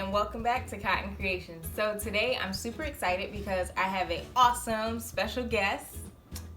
and welcome back to Cotton Creations. So today I'm super excited because I have an awesome special guest.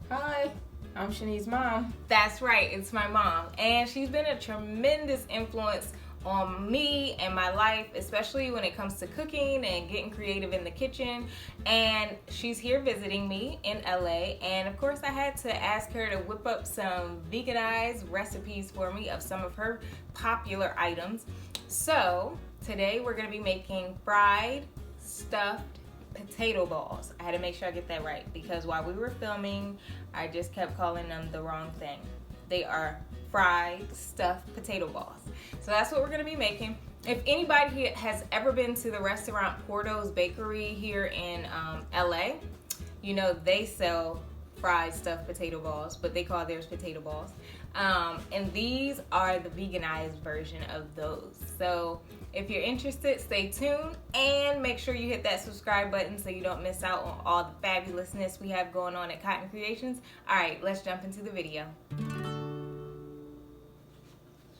Hi, I'm Shanice's mom. That's right, it's my mom, and she's been a tremendous influence on me and my life, especially when it comes to cooking and getting creative in the kitchen. And she's here visiting me in LA, and of course I had to ask her to whip up some veganized recipes for me of some of her popular items. So today we're going to be making fried stuffed potato balls. I had to make sure I get that right because while we were filming I just kept calling them the wrong thing. They are fried stuffed potato balls. So that's what we're going to be making. If anybody has ever been to the restaurant Porto's Bakery here in LA, you know they sell fried stuffed potato balls, but they call theirs potato balls. And these are the veganized version of those. So if you're interested, stay tuned and make sure you hit that subscribe button so you don't miss out on all the fabulousness we have going on at Cotton Creations. All right, let's jump into the video.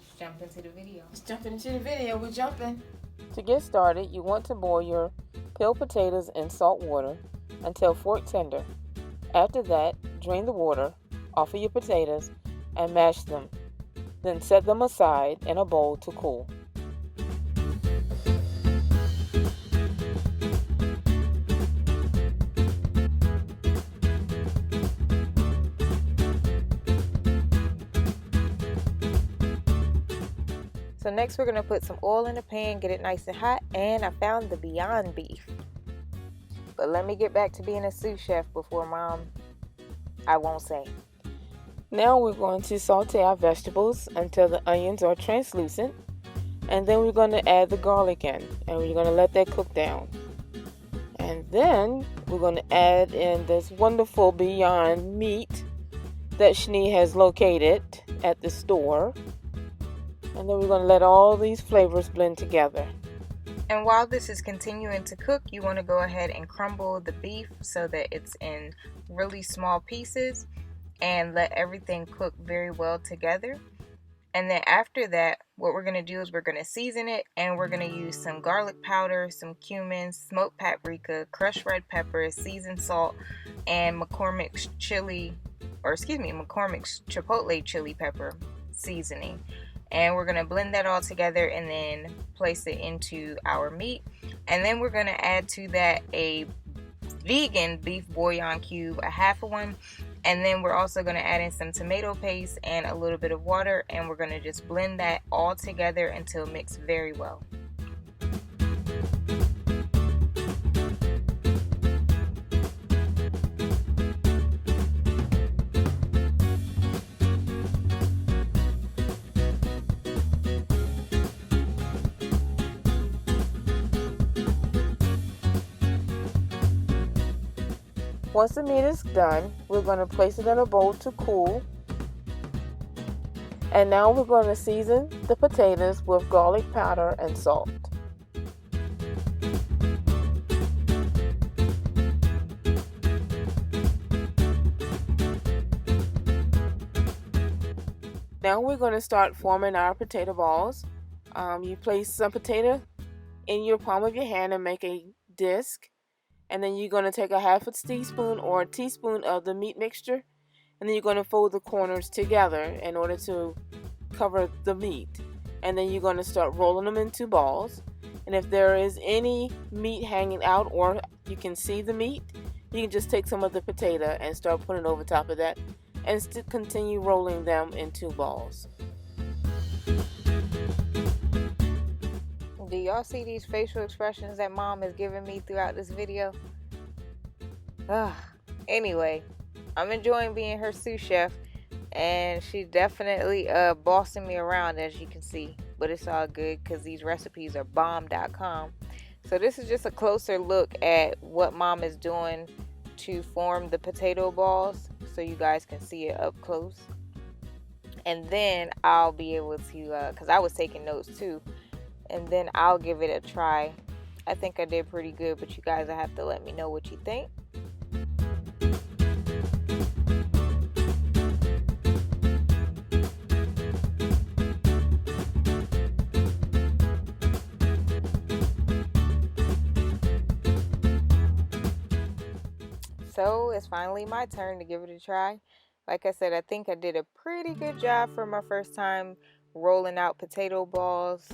Let's jump into the video. We're jumping. To get started, you want to boil your peeled potatoes in salt water until fork tender. After that, drain the water off of your potatoes and mash them. Then set them aside in a bowl to cool. So next we're going to put some oil in the pan, get it nice and hot, and I found the Beyond Beef. But let me get back to being a sous chef before Mom, I won't say. Now we're going to saute our vegetables until the onions are translucent, and then we're going to add the garlic in, and we're going to let that cook down. And then we're going to add in this wonderful Beyond meat that Shani has located at the store. And then we're going to let all these flavors blend together. And while this is continuing to cook, you want to go ahead and crumble the beef so that it's in really small pieces and let everything cook very well together. And then after that, what we're going to do is we're going to season it, and we're going to use some garlic powder, some cumin, smoked paprika, crushed red pepper, seasoned salt, and McCormick's chipotle chili pepper seasoning. And we're going to blend that all together and then place it into our meat. And then we're going to add to that a vegan beef bouillon cube, a half of one. And then we're also going to add in some tomato paste and a little bit of water. And we're going to just blend that all together until mixed very well. Once the meat is done, we're going to place it in a bowl to cool. And now we're going to season the potatoes with garlic powder and salt. Now we're going to start forming our potato balls. You place some potato in your palm of your hand and make a disc. And then you're going to take a half a teaspoon or a teaspoon of the meat mixture. And then you're going to fold the corners together in order to cover the meat. And then you're going to start rolling them into balls. And if there is any meat hanging out or you can see the meat, you can just take some of the potato and start putting it over top of that. And continue rolling them into balls. Do y'all see these facial expressions that Mom is giving me throughout this video? Anyway, I'm enjoying being her sous chef, and she's definitely bossing me around, as you can see. But it's all good because these recipes are bomb.com. So this is just a closer look at what Mom is doing to form the potato balls so you guys can see it up close. And then I'll be able to, because I was taking notes too, and then I'll give it a try. I think I did pretty good, but you guys will have to let me know what you think. So it's finally my turn to give it a try. Like I said, I think I did a pretty good job for my first time rolling out potato balls.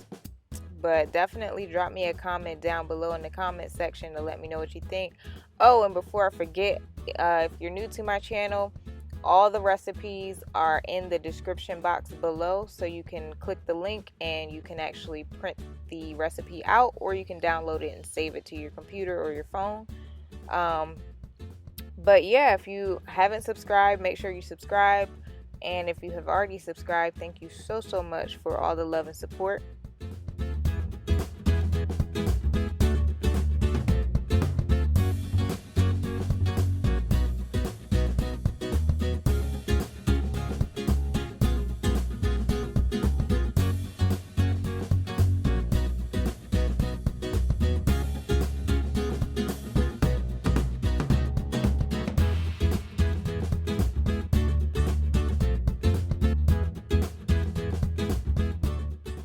But definitely drop me a comment down below in the comment section to let me know what you think. Oh, and before I forget, if you're new to my channel, all the recipes are in the description box below, so you can click the link and you can actually print the recipe out, or you can download it and save it to your computer or your phone. But yeah, if you haven't subscribed, make sure you subscribe. And if you have already subscribed, thank you so much for all the love and support.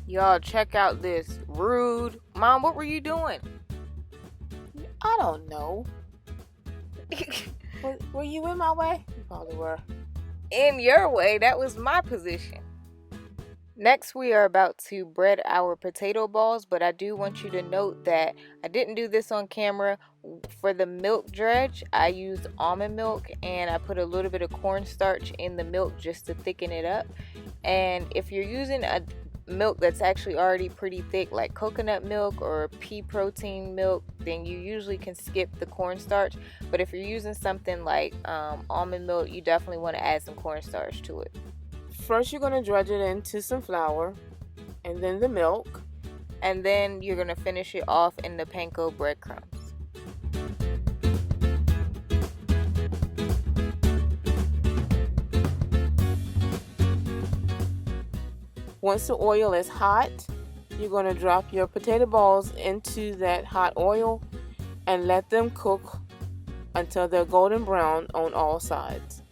Y'all, check out this rude. Mom, what were you doing? I don't know. Were you in my way? You probably were. In your way, that was my position. Next, we are about to bread our potato balls, but I do want you to note that I didn't do this on camera. For the milk dredge, I used almond milk and I put a little bit of cornstarch in the milk just to thicken it up. And if you're using a milk that's actually already pretty thick, like coconut milk or pea protein milk, then you usually can skip the cornstarch. But if you're using something like almond milk, you definitely want to add some cornstarch to it. First, you're going to dredge it into some flour, and then the milk. And then you're going to finish it off in the panko breadcrumbs. Once the oil is hot, you're going to drop your potato balls into that hot oil and let them cook until they're golden brown on all sides.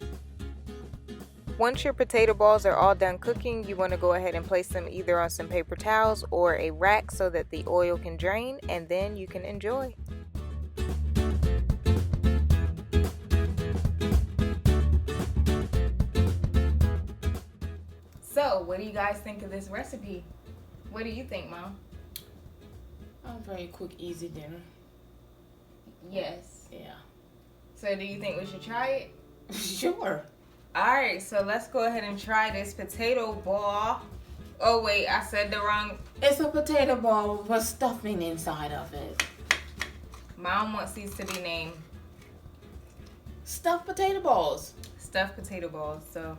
Once your potato balls are all done cooking, you want to go ahead and place them either on some paper towels or a rack so that the oil can drain, and then you can enjoy. So, what do you guys think of this recipe? What do you think, Mom? A very quick, easy dinner. Yes. Yeah. So, do you think we should try it? Sure. Alright, so let's go ahead and try this potato ball. Oh, wait, I said the wrong. It's a potato ball with stuffing inside of it. Mom wants these to be named Stuffed potato balls. stuffed potato balls. So,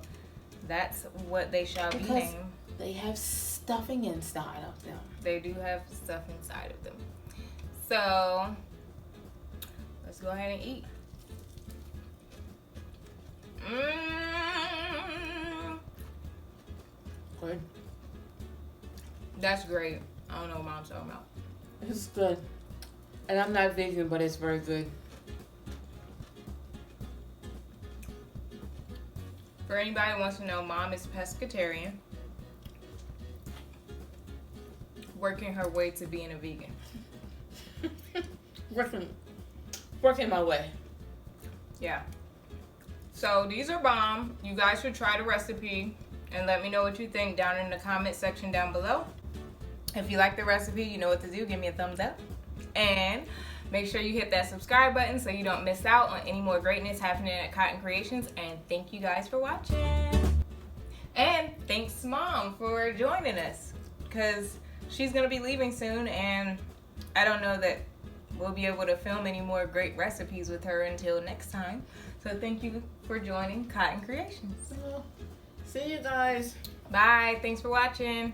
that's what they shall be named. They have stuffing inside of them. They do have stuff inside of them. So, let's go ahead and eat. Good. That's great. I don't know what Mom's talking about. It's good. And I'm not vegan, but it's very good. For anybody who wants to know, Mom is pescatarian, working her way to being a vegan. Working my way. Yeah. So these are bomb. You guys should try the recipe and let me know what you think down in the comment section down below. If you like the recipe, you know what to do. Give me a thumbs up. And make sure you hit that subscribe button so you don't miss out on any more greatness happening at Cotton Creations. And thank you guys for watching. And thanks, Mom, for joining us, because she's going to be leaving soon, and I don't know that we'll be able to film any more great recipes with her until next time. So thank you for joining Cotton Creations. See you guys. Bye. Thanks for watching.